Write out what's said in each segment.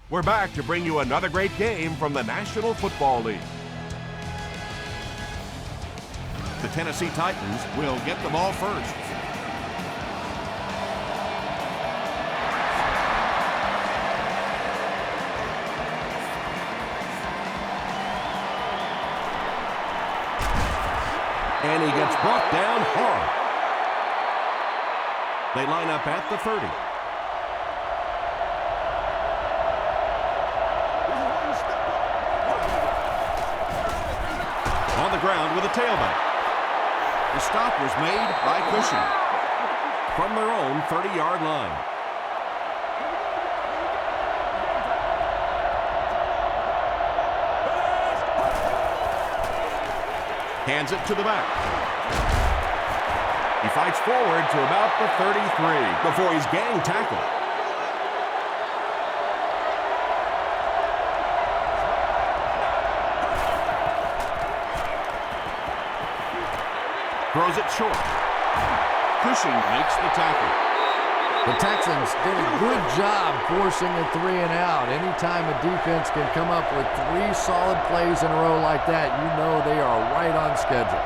We're back to bring you another great game from the National Football League. The Tennessee Titans will get the ball first. And he gets brought down hard. They line up at the 30. On the ground with a tailback. The stop was made by Cushing from their own 30-yard line. Hands it to the back. He fights forward to about the 33 before he's gang tackled. Throws it short. Cushing makes the tackle. The Texans did a good job forcing a 3-and-out. Anytime a defense can come up with 3 solid plays in a row like that, you know they are right on schedule.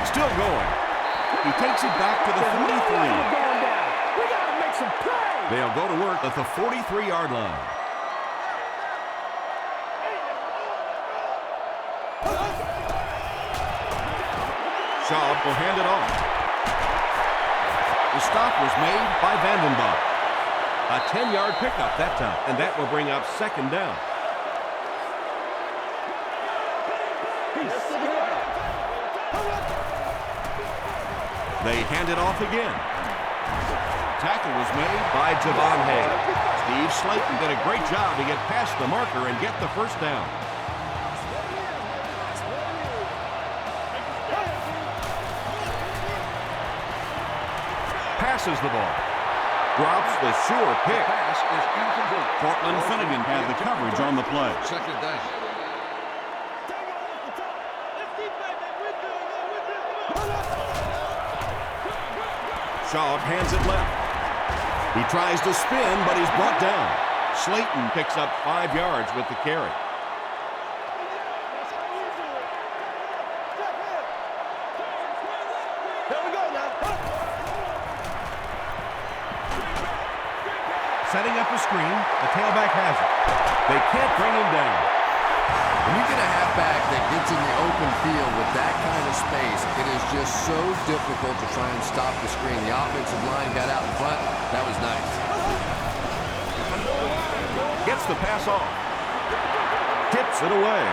Still going. He takes it back to the 43. They'll go to work at the 43-yard line. Schaub will hand it off. The stop was made by Vandenbach. A 10-yard pickup that time, and that will bring up second down. They hand it off again. Tackle was made by Javon Hay. Steve Slayton did a great job to get past the marker and get the first down. Passes the ball. Drops the sure pick. Pass is incomplete. Cortland Finnegan had the coverage on the play. Second down. Schaub hands it left. He tries to spin, but he's brought down. Slayton picks up 5 yards with the carry. Setting up a screen, the tailback has it. They can't bring him down. When you get a halfback that gets in the open field with that kind of space, it is just so difficult to try and stop the screen. The offensive line got out in front. That was nice. Gets the pass off. Tips it away.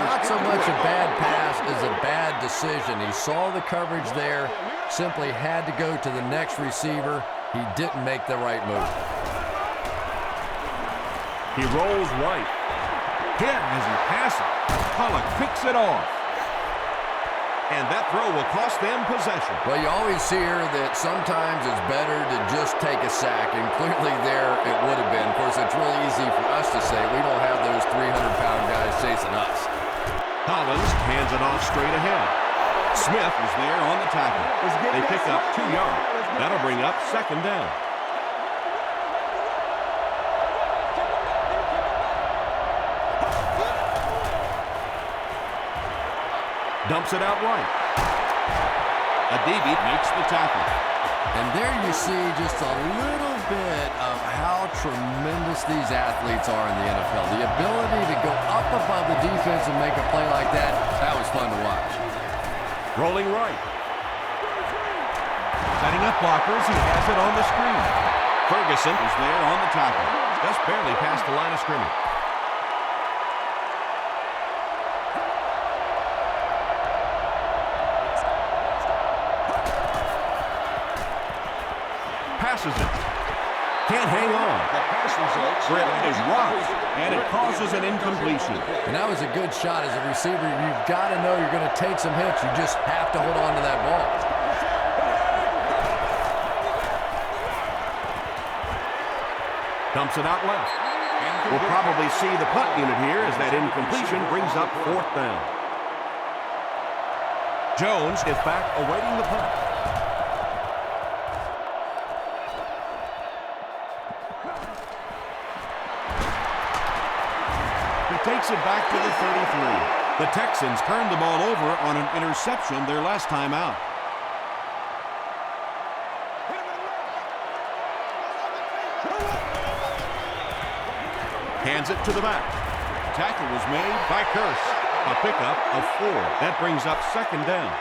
Not so much a bad pass as a bad decision. He saw the coverage there, simply had to go to the next receiver. He didn't make the right move. He rolls right. Hit as he passes. Pollock picks it off. And that throw will cost them possession. Well, you always hear that sometimes it's better to just take a sack, and clearly there it would have been. Of course, it's really easy for us to say we don't have those 300-pound guys chasing us. Collins hands it off straight ahead. Smith is there on the tackle. They pick up 2 yards. That'll bring up second down. Dumps it out right. Adibi makes the tackle. And there you see just a little bit of how tremendous these athletes are in the NFL. The ability to go up above the defense and make a play like that, that was fun to watch. Rolling right. Setting up blockers, he has it on the screen. Ferguson is there on the tackle. Just barely past the line of scrimmage. Passes it. Can't hang on. The pass results. Britt is rocked, and it causes an incompletion. And that was a good shot. As a receiver, you've got to know you're going to take some hits. You just have to hold on to that ball. Dumps it out left. And We'll probably see the punt unit here as that incompletion brings up 4th down. Jones is back awaiting the punt. He takes it back to the 33. The Texans turned the ball over on an interception their last time out. Hands it to the back. Tackle was made by Curse. A pickup of 4. That brings up 2nd down.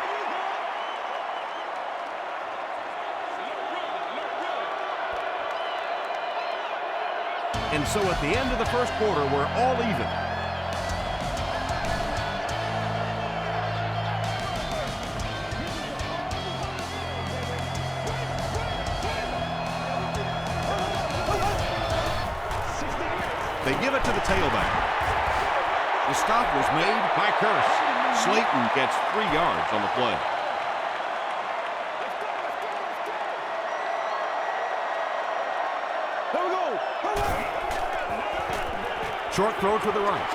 And so at the end of the first quarter, we're all even. They give it to the tailback. The stop was made by Curse. Slayton gets 3 yards on the play. Here we go. Short throw to the right.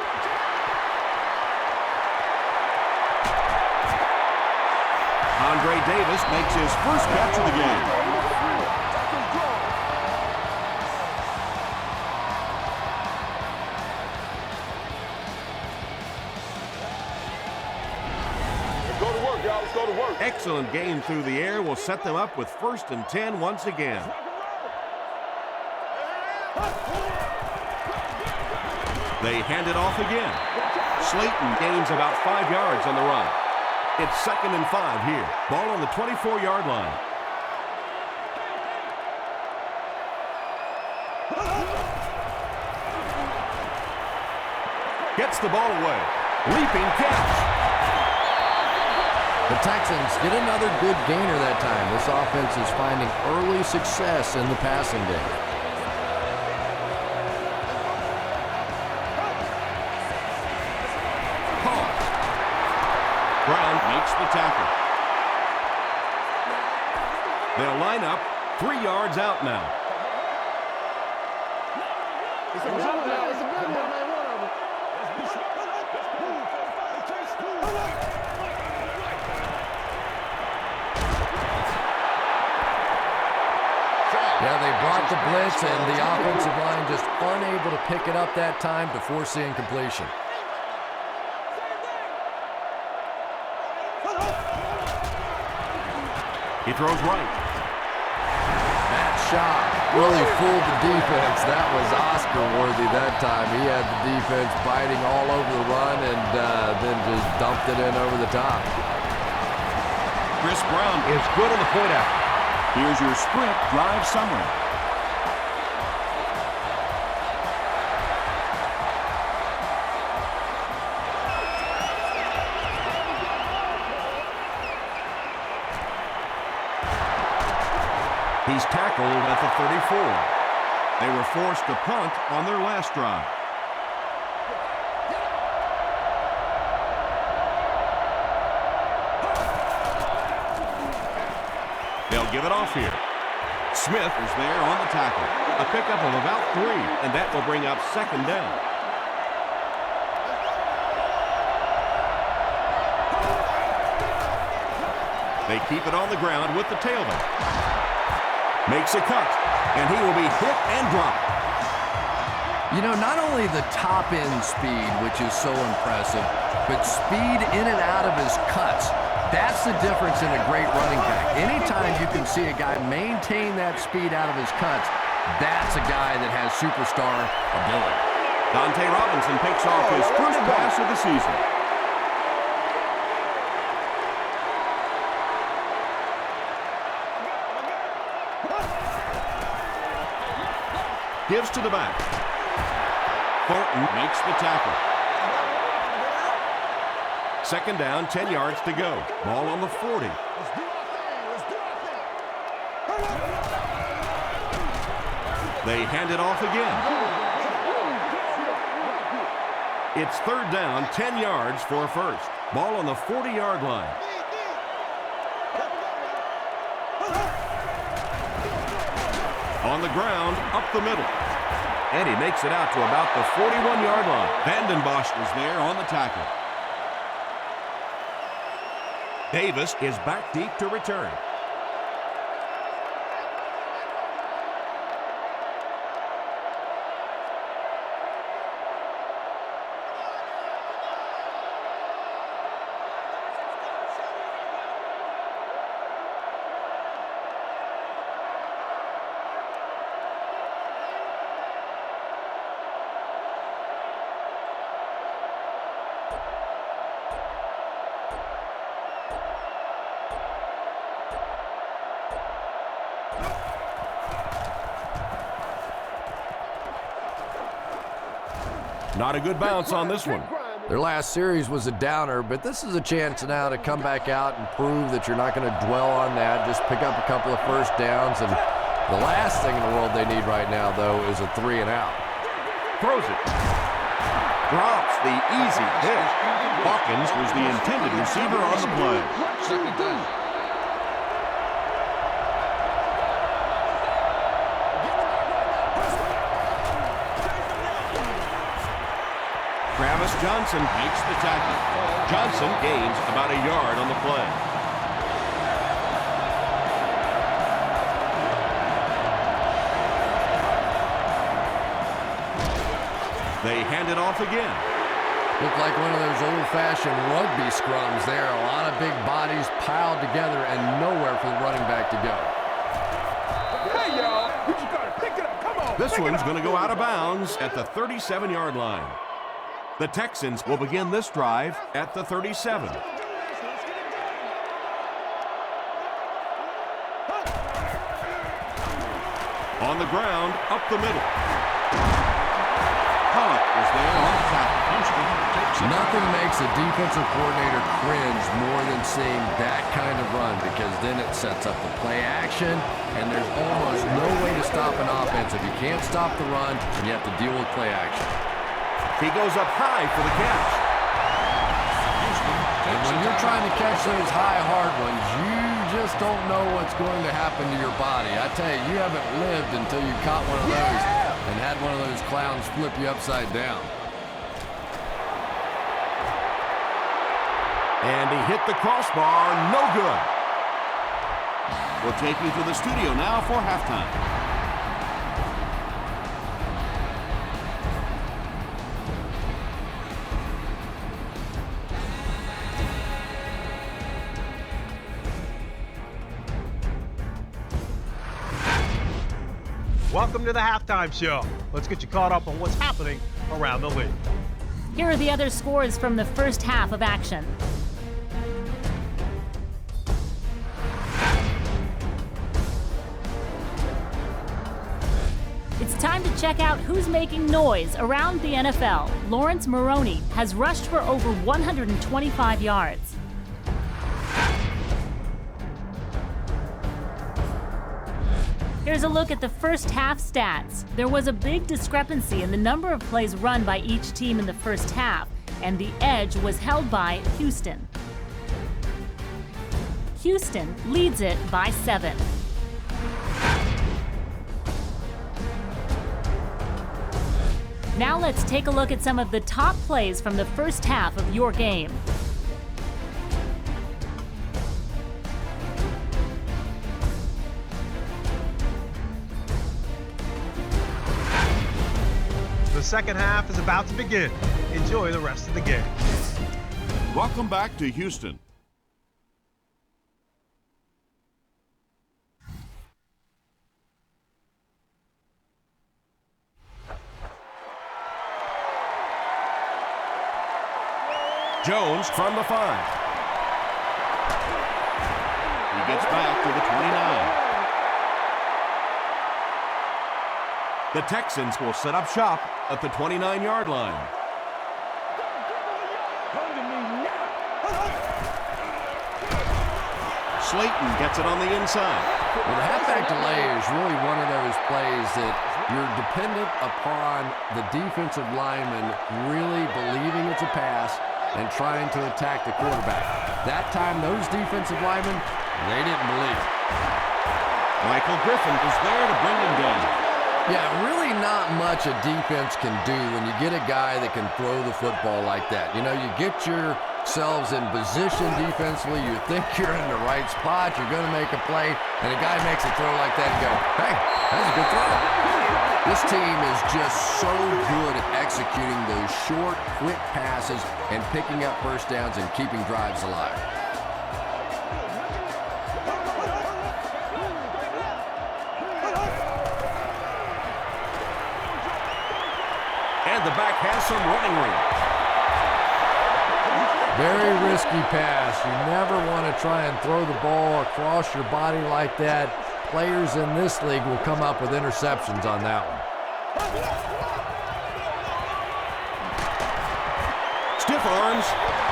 Andre Davis makes his first catch of the game. Excellent game through the air will set them up with 1st and 10 once again. They hand it off again. Slayton gains about 5 yards on the run. It's 2nd and 5 here. Ball on the 24-yard line. Gets the ball away. Leaping catch. The Texans get another good gainer that time. This offense is finding early success in the passing game. Brown makes the tackle. They'll line up 3 yards out now. Yeah, they brought the blitz, and the offensive line just unable to pick it up that time to force the incompletion. He throws right. That shot really fooled the defense. That was Oscar-worthy that time. He had the defense biting all over the run and then just dumped it in over the top. Chris Brown is good on the point out. Here's your sprint drive summary. He's tackled at the 34. They were forced to punt on their last drive. They'll give it off here. Smith is there on the tackle. A pickup of about 3, and that will bring up 2nd down. They keep it on the ground with the tailback. Makes a cut, and he will be hit and dropped. You know, not only the top-end speed, which is so impressive, but speed in and out of his cuts. That's the difference in a great running back. Anytime you can see a guy maintain that speed out of his cuts, that's a guy that has superstar ability. Dante Robinson picks off his first pass of the season. Gives to the back. Thornton makes the tackle. 2nd down, 10 yards to go. Ball on the 40. They hand it off again. It's 3rd down, 10 yards for a first. Ball on the 40-yard line. On the ground, up the middle. And he makes it out to about the 41-yard line. Vanden Bosch was there on the tackle. Davis is back deep to return. Not a good bounce on this one. Their last series was a downer, but this is a chance now to come back out and prove that you're not going to dwell on that. Just pick up a couple of first downs, and the last thing in the world they need right now, though, is a 3 and out. Throws it. Drops the easy hit. Hawkins was the intended receiver on the play. Second down. Travis Johnson makes the tackle. Johnson gains about a yard on the play. They hand it off again. Looked like one of those old-fashioned rugby scrums there. A lot of big bodies piled together and nowhere for the running back to go. Hey, y'all, you just gotta pick it up. Come on. This one's going to go out of bounds at the 37-yard line. The Texans will begin this drive at the 37. On the ground, up the middle. Pollock is there on the tackle. Nothing makes a defensive coordinator cringe more than seeing that kind of run, because then it sets up the play action, and there's almost no way to stop an offense if you can't stop the run and you have to deal with play action. He goes up high for the catch. And when you're trying to catch those high, hard ones, you just don't know what's going to happen to your body. I tell you, you haven't lived until you caught one of those and had one of those clowns flip you upside down. And he hit the crossbar, no good. We'll take you to the studio now for halftime. Welcome to the halftime show. Let's get you caught up on what's happening around the league. Here are the other scores from the first half of action. It's time to check out who's making noise around the NFL. Lawrence Maroney has rushed for over 125 yards. Here's a look at the first half stats. There was a big discrepancy in the number of plays run by each team in the first half, and the edge was held by Houston. Houston leads it by 7. Now let's take a look at some of the top plays from the first half of your game. The second half is about to begin. Enjoy the rest of the game. Welcome back to Houston. Jones from the 5. He gets back to the 29. The Texans will set up shop at the 29-yard line. Slayton gets it on the inside. Well, the halfback delay is really one of those plays that you're dependent upon the defensive lineman really believing it's a pass and trying to attack the quarterback. That time, those defensive linemen, they didn't believe it. Michael Griffin is there to bring him down. Yeah, really not much a defense can do when you get a guy that can throw the football like that. You know, you get yourselves in position defensively, you think you're in the right spot, you're going to make a play, and a guy makes a throw like that and go, hey, that's a good throw. This team is just so good at executing those short, quick passes and picking up first downs and keeping drives alive. And the back has some running room. Very risky pass. You never want to try and throw the ball across your body like that. Players in this league will come up with interceptions on that one. Stiff arms,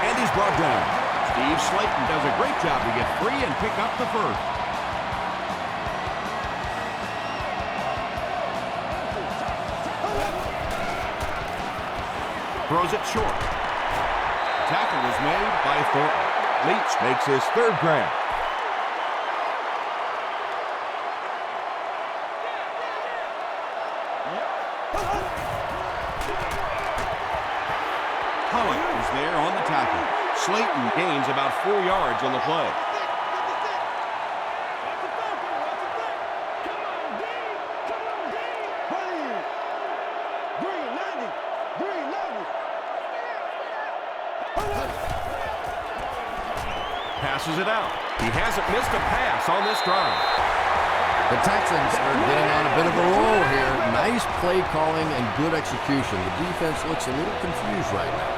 and he's brought down. Steve Slayton does a great job to get free and pick up the first. Throws it short. Tackle was made by Thornton. Leach makes his third grab. Pollock is there on the tackle. Slayton gains about 4 yards on the play. Passes it out. He hasn't missed a pass on this drive. The Texans are getting on a bit of a roll here. Nice play calling and good execution. The defense looks a little confused right now.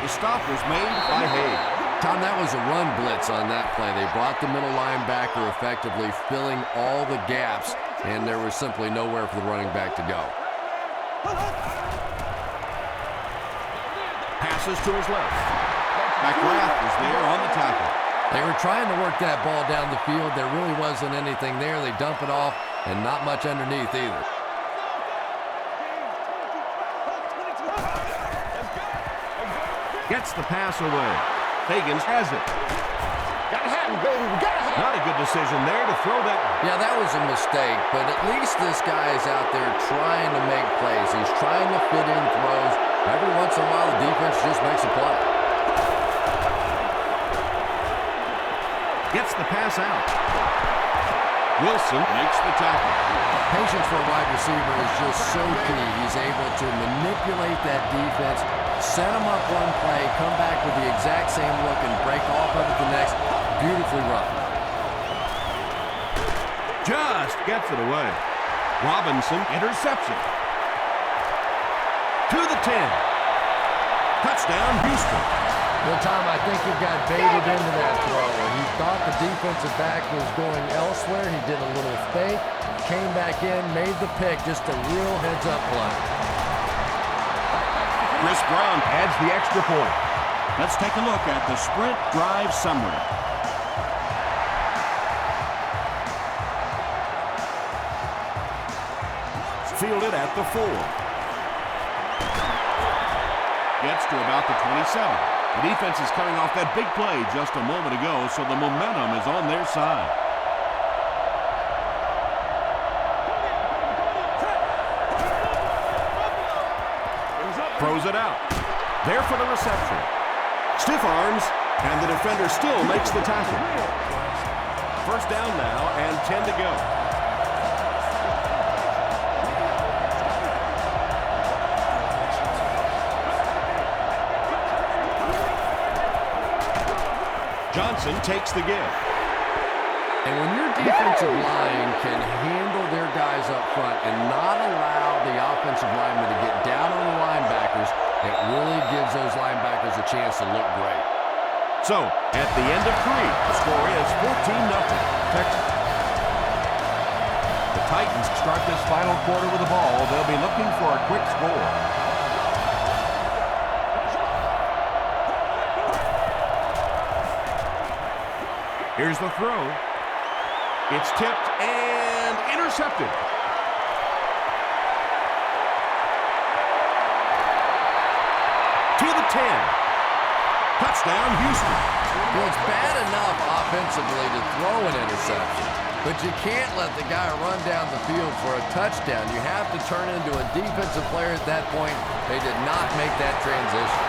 The stop was made by Hayes. Tom, that was a run blitz on that play. They brought the middle linebacker effectively filling all the gaps, and there was simply nowhere for the running back to go. Passes to his left. McGrath is there on the tackle. They were trying to work that ball down the field. There really wasn't anything there. They dump it off, and not much underneath either. Gets the pass away. Fagans has it. Gotta have him, baby. Gotta have him. Not a good decision there to throw that. Yeah, that was a mistake, but at least this guy is out there trying to make plays. He's trying to fit in throws. Every once in a while, the defense just makes a play. Gets the pass out. Wilson makes the tackle. Patience for a wide receiver is just so key. He's able to manipulate that defense, set them up one play, come back with the exact same look, and break off of it the next. Beautifully run. Just gets it away. Robinson, interception. To the 10. Touchdown, Houston. Well, Tom, I think he got baited into that throw. He thought the defensive back was going elsewhere. He did a little fake, came back in, made the pick. Just a real heads-up play. Chris Brown adds the extra point. Let's take a look at the sprint drive summary. Fielded at the 4. Gets to about the 27. The defense is coming off that big play just a moment ago, so the momentum is on their side. Throws it out. There for the reception. Stiff arms, and the defender still makes the tackle. First down now, and 10 to go. Johnson takes the give. And when your defensive line can handle their guys up front and not allow the offensive linemen to get down on the linebackers, it really gives those linebackers a chance to look great. So, at the end of 3, the score is 14-0 Texans. The Titans start this final quarter with the ball. They'll be looking for a quick score. Here's the throw. It's tipped and intercepted. To the 10. Touchdown, Houston. Well, it's bad enough offensively to throw an interception, but you can't let the guy run down the field for a touchdown. You have to turn into a defensive player at that point. They did not make that transition.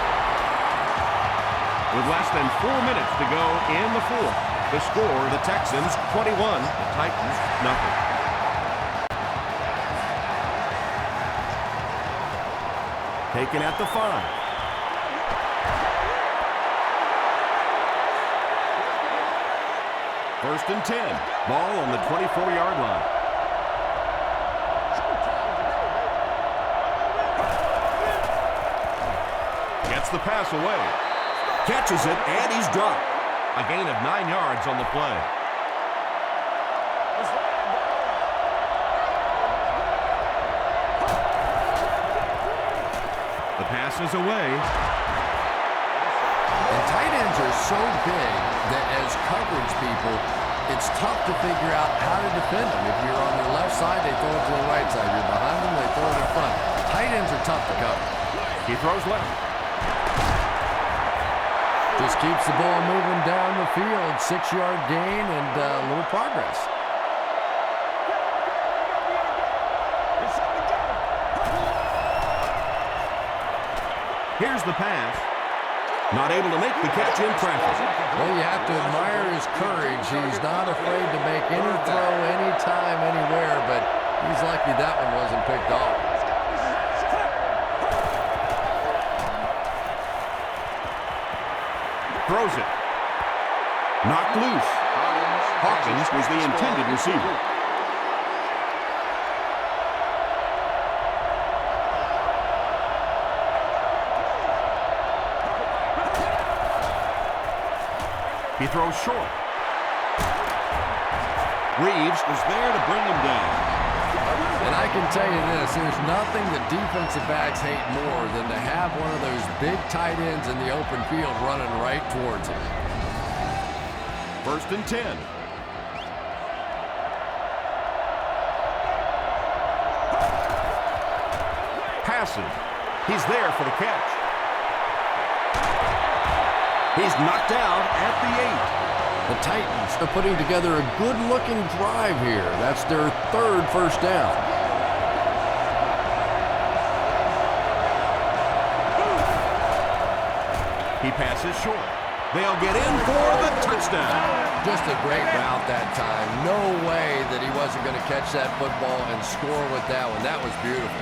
With less than 4 minutes to go in the fourth, the score, the Texans 21, the Titans nothing. Taken at the 5. First and 10. Ball on the 24-yard line. Gets the pass away. Catches it, and he's dropped. A gain of 9 yards on the play. The pass is away. And tight ends are so big that as coverage people, it's tough to figure out how to defend them. If you're on their left side, they throw it to the right side. You're behind them, they throw it in front. Tight ends are tough to cover. He throws left. Just keeps the ball moving down the field. 6-yard gain and a little progress. Here's the pass. Not able to make the catch in traffic. Well, you have to admire his courage. He's not afraid to make any throw, anytime, anywhere, but he's lucky that one wasn't picked off. Throws it. Knocked loose. Hawkins was the intended receiver. He throws short. Reeves was there to bring him down. And I can tell you this, there's nothing that defensive backs hate more than to have one of those big tight ends in the open field running right towards him. First and 10. Passing. He's there for the catch. He's knocked out at the 8. The Titans are putting together a good-looking drive here. That's their 3rd first down. He passes short. They'll get in for the touchdown. Just a great route that time. No way that he wasn't going to catch that football and score with that one. That was beautiful.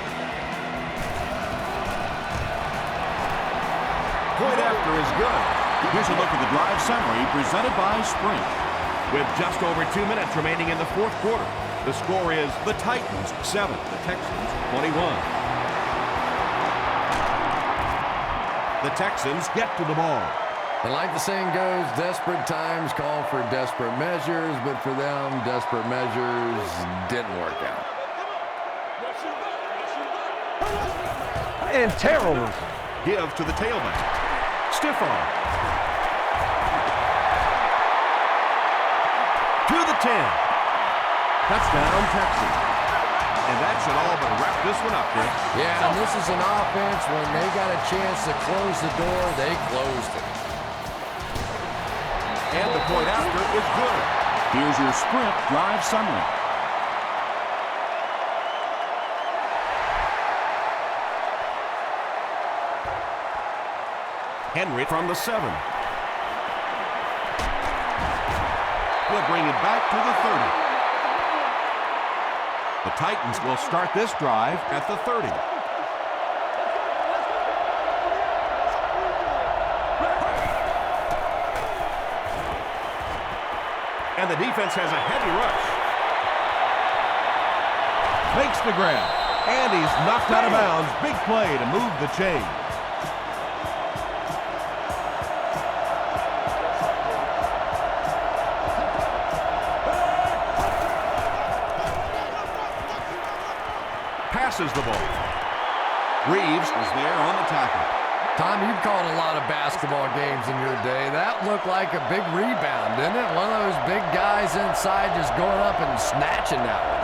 Point after is good. Here's a look at the drive summary presented by Sprint. With just over 2 minutes remaining in the fourth quarter, the score is the Titans 7, the Texans 21. The Texans get to the ball. And like the saying goes, desperate times call for desperate measures, but for them, desperate measures didn't work out. And terrible. Give to the tailback. Stiff arm. To the 10. Touchdown, Texans. And that should all but wrap this one up, Chris. Yeah, and this is an offense, when they got a chance to close the door, they closed it. And the point after is good. Here's your Sprint drive summary. Henry from the 7. We'll bring it back to the 30. The Titans will start this drive at the 30. And the defense has a heavy rush. Makes the grab. And he's knocked out of bounds. Big play to move the chain. Passes the ball. Reeves was there on the tackle. Tom, you've called a lot of basketball games in your day. That looked like a big rebound, didn't it? One of those big guys inside just going up and snatching that one.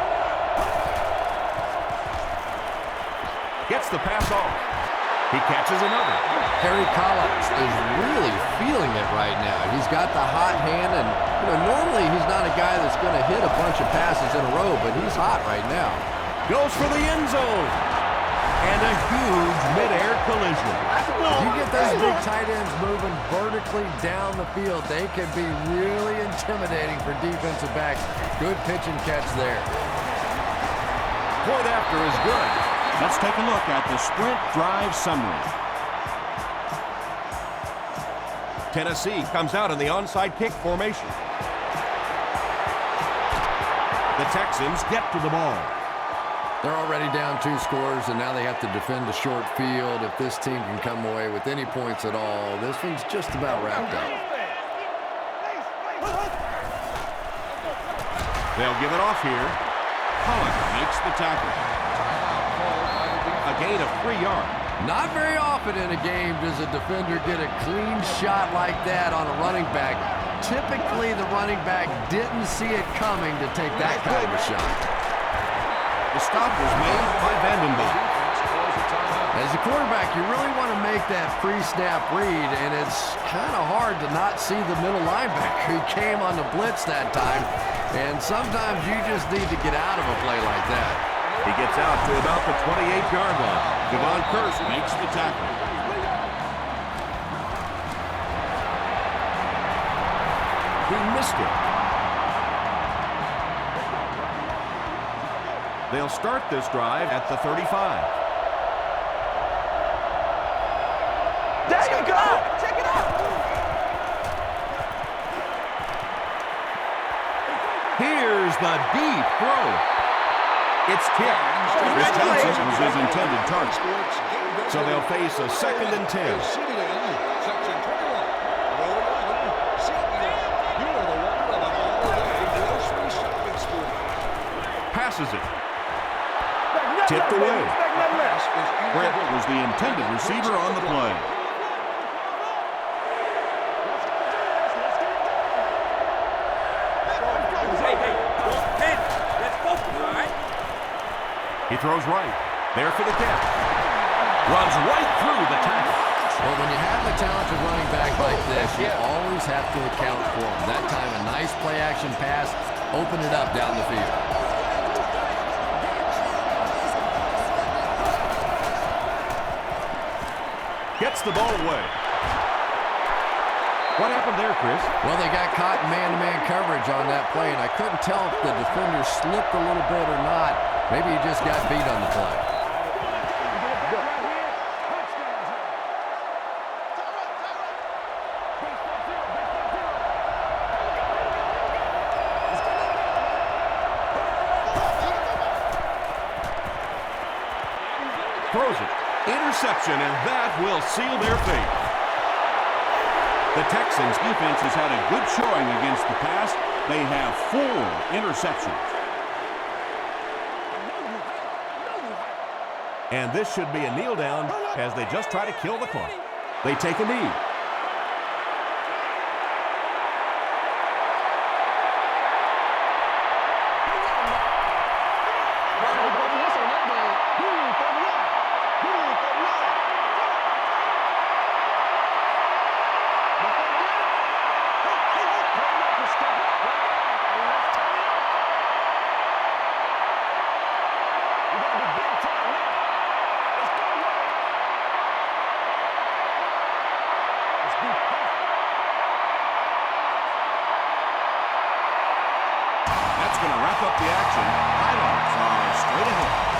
Gets the pass off. He catches another. Harry Collins is really feeling it right now. He's got the hot hand, and normally he's not a guy that's going to hit a bunch of passes in a row, but he's hot right now. Goes for the end zone. And a huge mid-air collision. If you get those big tight ends moving vertically down the field, they can be really intimidating for defensive backs. Good pitch and catch there. Point after is good. Let's take a look at the sprint drive summary. Tennessee comes out in the onside kick formation. The Texans get to the ball. They're already down 2 scores, and now they have to defend the short field. If this team can come away with any points at all, this one's just about wrapped up. They'll give it off here. Holland makes the tackle. A gain of 3 yards. Not very often in a game does a defender get a clean shot like that on a running back. Typically, the running back didn't see it coming to take that kind of a shot. The stop was made by Vandenberg. As a quarterback, you really want to make that pre-snap read, and it's kind of hard to not see the middle linebacker who came on the blitz that time. And sometimes you just need to get out of a play like that. He gets out to about the 28-yard line. Devon Kearse makes the tackle. He missed it. They'll start this drive at the 35. There you go! Check it out! Here's the deep throw. It's tipped. Chris Johnson was his intended target. So they'll face a 2nd and 10. Passes it. Tipped away. Brett was the intended receiver on the play. He throws right. There for the catch. Runs right through the tackle. Well, when you have a talented running back like this, you always have to account for him. That time, a nice play-action pass opened it up down the field. Gets the ball away. What happened there, Chris? Well, they got caught in man-to-man coverage on that play, and I couldn't tell if the defender slipped a little bit or not. Maybe he just got beat on the play. Throws it. Interception, and that will seal their fate. The Texans defense has had a good showing against the pass. They have 4 interceptions. And this should be a kneel down as they just try to kill the clock. They take a knee. That's going to wrap up the action. Highlights are straight ahead.